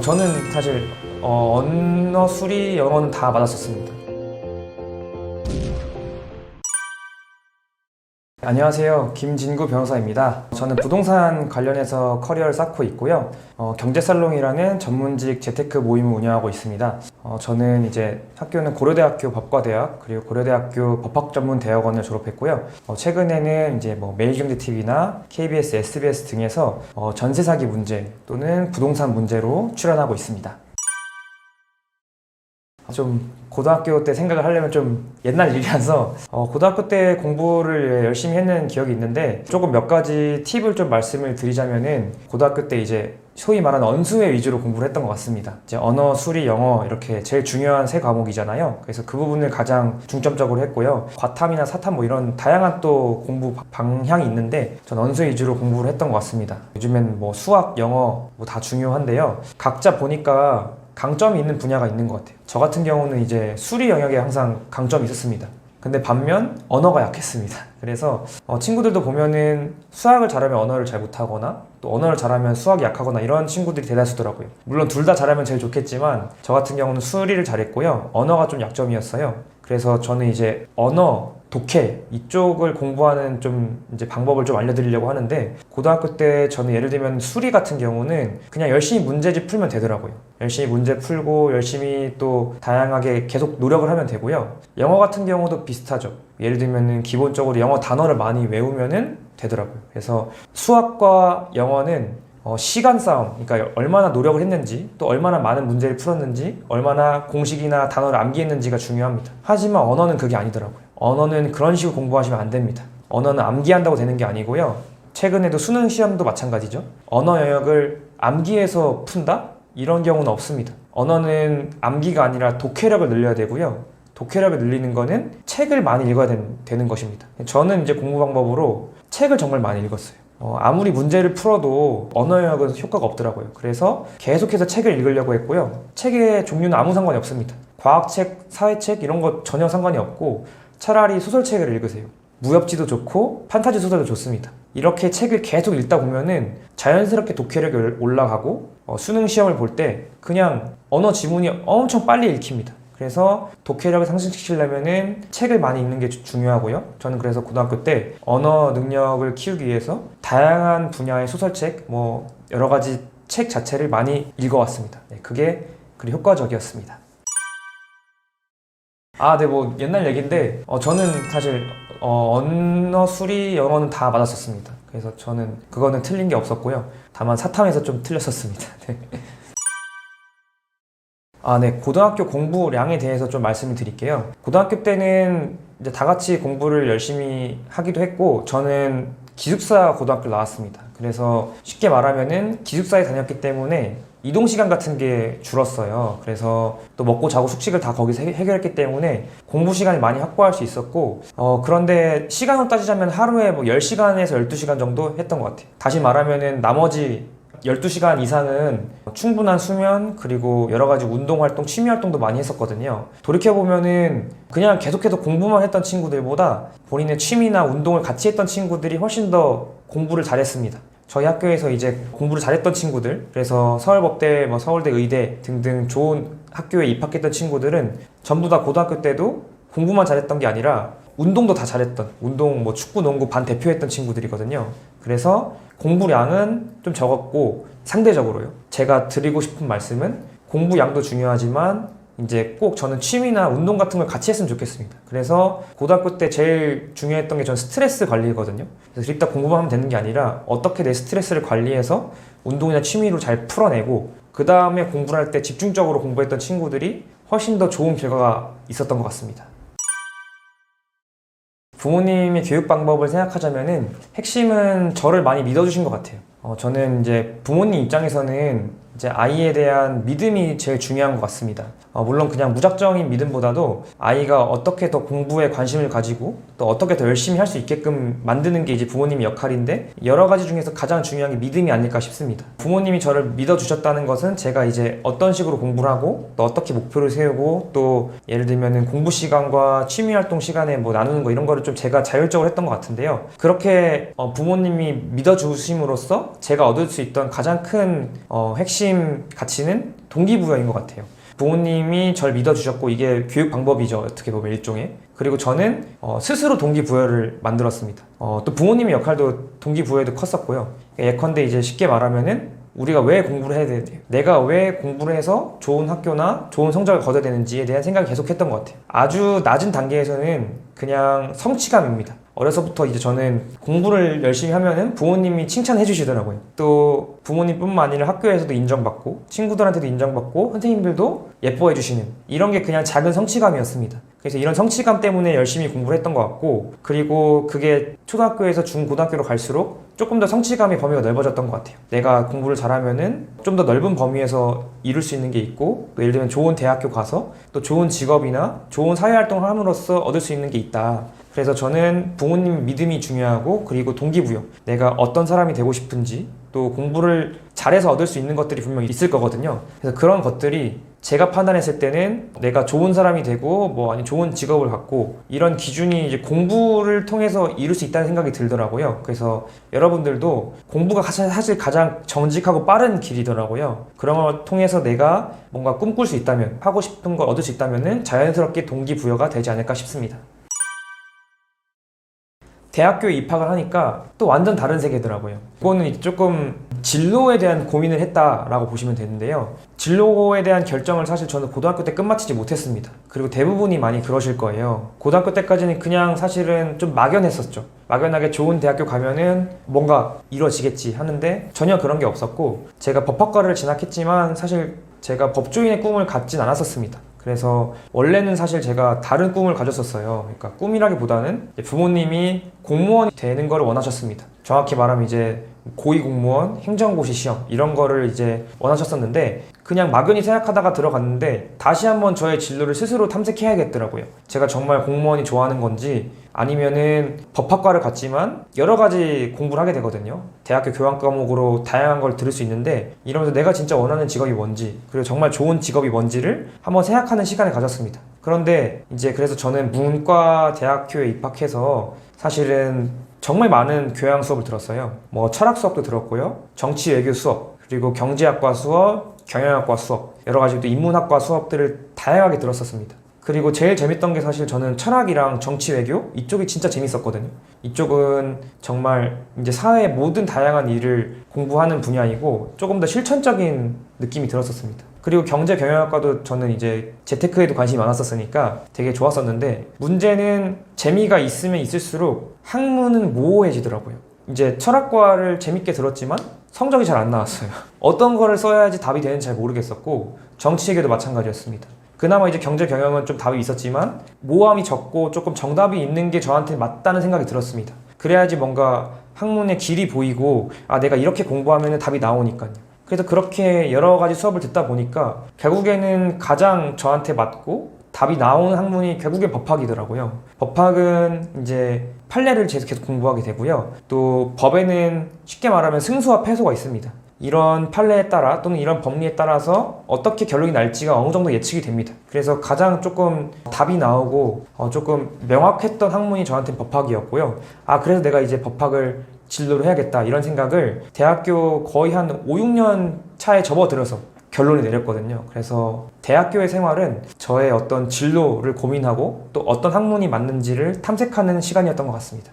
저는 사실 언어, 수리, 영어는 다 맞았었습니다. 안녕하세요. 김진구 변호사입니다. 저는 부동산 관련해서 커리어를 쌓고 있고요. 경제살롱이라는 전문직 재테크 모임을 운영하고 있습니다. 저는 이제 학교는 고려대학교 법과대학 그리고 고려대학교 법학전문대학원을 졸업했고요. 최근에는 이제 매일경제TV나 KBS, SBS 등에서 전세 사기 문제 또는 부동산 문제로 출연하고 있습니다. 좀 고등학교 때 생각을 하려면 좀 옛날 일이라서 고등학교 때 공부를 열심히 했는 기억이 있는데, 조금 몇 가지 팁을 좀 말씀을 드리자면은, 고등학교 때 이제 소위 말하는 언수회 위주로 공부를 했던 것 같습니다. 이제 언어, 수리, 영어 이렇게 제일 중요한 세 과목이잖아요. 그래서 그 부분을 가장 중점적으로 했고요. 과탐이나 사탐 이런 다양한 또 공부 방향이 있는데, 전 언수 위주로 공부를 했던 것 같습니다. 요즘엔 수학, 영어 다 중요한데요. 각자 보니까 강점이 있는 분야가 있는 것 같아요. 저 같은 경우는 이제 수리 영역에 항상 강점이 있었습니다. 근데 반면 언어가 약했습니다. 그래서 친구들도 보면은 수학을 잘하면 언어를 잘 못하거나, 또 언어를 잘하면 수학이 약하거나 이런 친구들이 대다수더라고요. 물론 둘 다 잘하면 제일 좋겠지만, 저 같은 경우는 수리를 잘했고요. 언어가 좀 약점이었어요. 그래서 저는 이제 언어, 독해 이쪽을 공부하는 좀 이제 방법을 좀 알려드리려고 하는데, 고등학교 때 저는 예를 들면 수리 같은 경우는 그냥 열심히 문제집 풀면 되더라고요. 열심히 문제 풀고 열심히 또 다양하게 계속 노력을 하면 되고요. 영어 같은 경우도 비슷하죠. 예를 들면은 기본적으로 영어 단어를 많이 외우면은 되더라고요. 그래서 수학과 영어는 시간 싸움, 그러니까 얼마나 노력을 했는지, 또 얼마나 많은 문제를 풀었는지, 얼마나 공식이나 단어를 암기했는지가 중요합니다. 하지만 언어는 그게 아니더라고요. 언어는 그런 식으로 공부하시면 안 됩니다. 언어는 암기한다고 되는 게 아니고요. 최근에도 수능 시험도 마찬가지죠. 언어 영역을 암기해서 푼다? 이런 경우는 없습니다. 언어는 암기가 아니라 독해력을 늘려야 되고요. 독해력을 늘리는 거는 책을 많이 읽어야 되는 것입니다. 저는 이제 공부 방법으로 책을 정말 많이 읽었어요. 아무리 문제를 풀어도 언어 영역은 효과가 없더라고요. 그래서 계속해서 책을 읽으려고 했고요. 책의 종류는 아무 상관이 없습니다. 과학책, 사회책 이런 거 전혀 상관이 없고, 차라리 소설책을 읽으세요. 무협지도 좋고 판타지 소설도 좋습니다. 이렇게 책을 계속 읽다 보면은 자연스럽게 독해력이 올라가고, 수능 시험을 볼 때 그냥 언어 지문이 엄청 빨리 읽힙니다. 그래서 독해력을 상승시키려면은 책을 많이 읽는 게 중요하고요. 저는 그래서 고등학교 때 언어 능력을 키우기 위해서 다양한 분야의 소설책, 여러 가지 책 자체를 많이 읽어왔습니다. 그게 그리 효과적이었습니다. 네, 옛날 얘기인데, 저는 사실 언어, 수리, 영어는 다 맞았었습니다. 그래서 저는 그거는 틀린 게 없었고요. 다만 사탐에서 좀 틀렸었습니다. 네. 네. 고등학교 공부량에 대해서 좀 말씀을 드릴게요. 고등학교 때는 이제 다 같이 공부를 열심히 하기도 했고, 저는 기숙사 고등학교를 나왔습니다. 그래서 쉽게 말하면은 기숙사에 다녔기 때문에 이동시간 같은 게 줄었어요. 그래서 또 먹고 자고 숙식을 다 거기서 해결했기 때문에 공부 시간을 많이 확보할 수 있었고, 그런데 시간으로 따지자면 하루에 10시간에서 12시간 정도 했던 것 같아요. 다시 말하면은 나머지 12시간 이상은 충분한 수면, 그리고 여러 가지 운동 활동, 취미 활동도 많이 했었거든요. 돌이켜보면은 그냥 계속해서 공부만 했던 친구들보다 본인의 취미나 운동을 같이 했던 친구들이 훨씬 더 공부를 잘했습니다. 저희 학교에서 이제 공부를 잘했던 친구들, 그래서 서울법대, 서울대 의대 등등 좋은 학교에 입학했던 친구들은 전부 다 고등학교 때도 공부만 잘했던 게 아니라 운동도 다 잘했던, 운동 축구, 농구 반 대표했던 친구들이거든요. 그래서 공부량은 좀 적었고, 상대적으로요. 제가 드리고 싶은 말씀은 공부량도 중요하지만 이제 꼭 저는 취미나 운동 같은 걸 같이 했으면 좋겠습니다. 그래서 고등학교 때 제일 중요했던 게 전 스트레스 관리거든요. 그래서 일단 공부만 하면 되는 게 아니라 어떻게 내 스트레스를 관리해서 운동이나 취미로 잘 풀어내고, 그 다음에 공부를 할 때 집중적으로 공부했던 친구들이 훨씬 더 좋은 결과가 있었던 것 같습니다. 부모님의 교육 방법을 생각하자면은 핵심은 저를 많이 믿어주신 것 같아요. 저는 이제 부모님 입장에서는 이제 아이에 대한 믿음이 제일 중요한 것 같습니다. 물론 그냥 무작정인 믿음보다도 아이가 어떻게 더 공부에 관심을 가지고 또 어떻게 더 열심히 할 수 있게끔 만드는 게 이제 부모님의 역할인데, 여러 가지 중에서 가장 중요한 게 믿음이 아닐까 싶습니다. 부모님이 저를 믿어주셨다는 것은 제가 이제 어떤 식으로 공부를 하고 또 어떻게 목표를 세우고, 또 예를 들면은 공부 시간과 취미 활동 시간에 나누는 거, 이런 거를 좀 제가 자율적으로 했던 것 같은데요. 그렇게 부모님이 믿어주심으로써 제가 얻을 수 있던 가장 큰 핵심 핵심 가치는 동기부여인 것 같아요. 부모님이 절 믿어주셨고 이게 교육 방법이죠. 어떻게 보면 일종의. 그리고 저는 스스로 동기부여를 만들었습니다. 또 부모님의 역할도 동기부여도 컸었고요. 예컨대 이제 쉽게 말하면은 우리가 왜 공부를 해야 되는지, 내가 왜 공부를 해서 좋은 학교나 좋은 성적을 거둬야 되는지에 대한 생각을 계속했던 것 같아요. 아주 낮은 단계에서는 그냥 성취감입니다. 어려서부터 이제 저는 공부를 열심히 하면은 부모님이 칭찬해 주시더라고요. 또 부모님뿐만 아니라 학교에서도 인정받고 친구들한테도 인정받고 선생님들도 예뻐해 주시는 이런 게 그냥 작은 성취감이었습니다. 그래서 이런 성취감 때문에 열심히 공부를 했던 것 같고, 그리고 그게 초등학교에서 중고등학교로 갈수록 조금 더 성취감의 범위가 넓어졌던 것 같아요. 내가 공부를 잘하면은 좀 더 넓은 범위에서 이룰 수 있는 게 있고, 또 예를 들면 좋은 대학교 가서 또 좋은 직업이나 좋은 사회활동을 함으로써 얻을 수 있는 게 있다. 그래서 저는 부모님 믿음이 중요하고, 그리고 동기부여, 내가 어떤 사람이 되고 싶은지, 또 공부를 잘해서 얻을 수 있는 것들이 분명히 있을 거거든요. 그래서 그런 것들이 제가 판단했을 때는 내가 좋은 사람이 되고 아니 좋은 직업을 갖고 이런 기준이 이제 공부를 통해서 이룰 수 있다는 생각이 들더라고요. 그래서 여러분들도 공부가 사실 가장 정직하고 빠른 길이더라고요. 그런 걸 통해서 내가 뭔가 꿈꿀 수 있다면, 하고 싶은 걸 얻을 수 있다면 자연스럽게 동기부여가 되지 않을까 싶습니다. 대학교에 입학을 하니까 또 완전 다른 세계더라고요. 이거는 이제 조금 진로에 대한 고민을 했다라고 보시면 되는데요. 진로에 대한 결정을 사실 저는 고등학교 때 끝마치지 못했습니다. 그리고 대부분이 많이 그러실 거예요. 고등학교 때까지는 그냥 사실은 좀 막연했었죠. 막연하게 좋은 대학교 가면은 뭔가 이루어지겠지 하는데 전혀 그런 게 없었고, 제가 법학과를 진학했지만 사실 제가 법조인의 꿈을 갖진 않았었습니다. 그래서 원래는 사실 제가 다른 꿈을 가졌었어요. 그러니까 꿈이라기보다는 부모님이 공무원이 되는 걸 원하셨습니다. 정확히 말하면 이제 고위공무원, 행정고시 시험 이런 거를 이제 원하셨었는데, 그냥 막연히 생각하다가 들어갔는데 다시 한번 저의 진로를 스스로 탐색해야겠더라고요. 제가 정말 공무원이 좋아하는 건지, 아니면은 법학과를 갔지만 여러 가지 공부를 하게 되거든요. 대학교 교양 과목으로 다양한 걸 들을 수 있는데, 이러면서 내가 진짜 원하는 직업이 뭔지, 그리고 정말 좋은 직업이 뭔지를 한번 생각하는 시간을 가졌습니다. 그런데 이제 그래서 저는 문과 대학교에 입학해서 사실은 정말 많은 교양 수업을 들었어요. 철학 수업도 들었고요, 정치 외교 수업, 그리고 경제학과 수업, 경영학과 수업, 여러 가지 또 인문학과 수업들을 다양하게 들었었습니다. 그리고 제일 재밌던 게 사실 저는 철학이랑 정치 외교 이쪽이 진짜 재밌었거든요. 이쪽은 정말 이제 사회의 모든 다양한 일을 공부하는 분야이고 조금 더 실천적인 느낌이 들었었습니다. 그리고 경제 경영학과도 저는 이제 재테크에도 관심이 많았었으니까 되게 좋았었는데, 문제는 재미가 있으면 있을수록 학문은 모호해지더라고요. 이제 철학과를 재밌게 들었지만 성적이 잘 안 나왔어요. 어떤 거를 써야지 답이 되는지 잘 모르겠었고, 정치외교도 마찬가지였습니다. 그나마 이제 경제 경영은 좀 답이 있었지만 모호함이 적고 조금 정답이 있는 게 저한테 맞다는 생각이 들었습니다. 그래야지 뭔가 학문의 길이 보이고, 내가 이렇게 공부하면 답이 나오니까요. 그래서 그렇게 여러 가지 수업을 듣다 보니까 결국에는 가장 저한테 맞고 답이 나오는 학문이 결국엔 법학이더라고요. 법학은 이제 판례를 계속 공부하게 되고요. 또 법에는 쉽게 말하면 승소와 패소가 있습니다. 이런 판례에 따라 또는 이런 법리에 따라서 어떻게 결론이 날지가 어느 정도 예측이 됩니다. 그래서 가장 조금 답이 나오고 조금 명확했던 학문이 저한테는 법학이었고요. 그래서 내가 이제 법학을 진로로 해야겠다 이런 생각을 대학교 거의 한 5, 6년 차에 접어들어서 결론이 내렸거든요. 그래서 대학교의 생활은 저의 어떤 진로를 고민하고 또 어떤 학문이 맞는지를 탐색하는 시간이었던 것 같습니다.